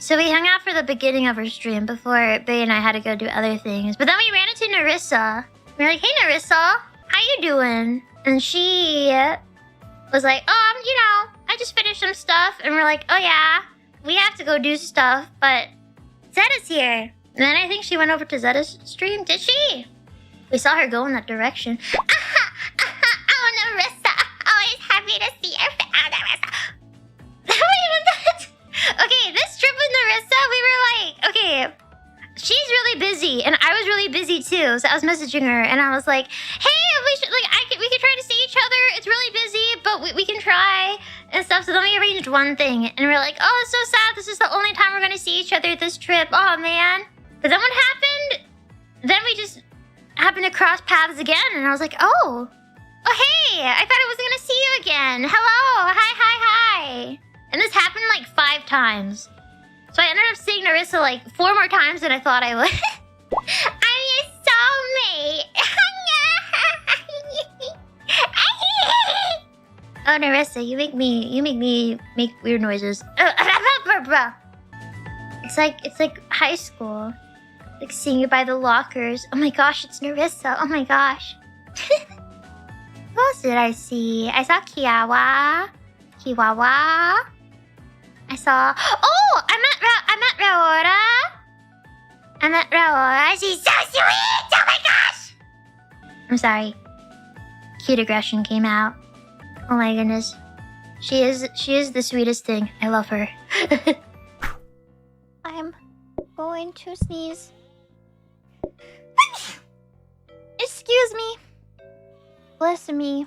So we hung out for the beginning of her stream before Bay and I had to go do other things. But then we ran into Nerissa. We were like, hey Nerissa, how you doing? And she was like, you know, I just finished some stuff. And we're like, oh yeah, we have to go do stuff, but Zeta's here. And then I think she went over to Zeta's stream. Did she? We saw her go in that direction. Oh, Nerissa. Always happy to see your Nerissa. Okay, this trip with Nerissa, we were like, okay, she's really busy, and I was really busy too. So I was messaging her, and I was like, hey, we could try to see each other. It's really busy, but we can try and stuff. So then we arranged one thing, and we're like, oh, it's so sad. This is the only time we're gonna see each other this trip. Oh man. But then what happened? Then we just happened to cross paths again, and I was like, oh, hey, I thought I was gonna see you again. Hello, hi. And this happened like 5 times. So I ended up seeing Nerissa like 4 more times than I thought I would. I'm your soulmate. Oh, Nerissa, you make me make weird noises. It's like high school. Like seeing you by the lockers. Oh my gosh, it's Nerissa. Oh my gosh. Who else did I see? I saw Kiwawa. I saw... Oh! I met Raora. I met Raora. She's so sweet! Oh my gosh! I'm sorry. Cute aggression came out. Oh my goodness. She is the sweetest thing. I love her. I'm going to sneeze. Excuse me. Bless me.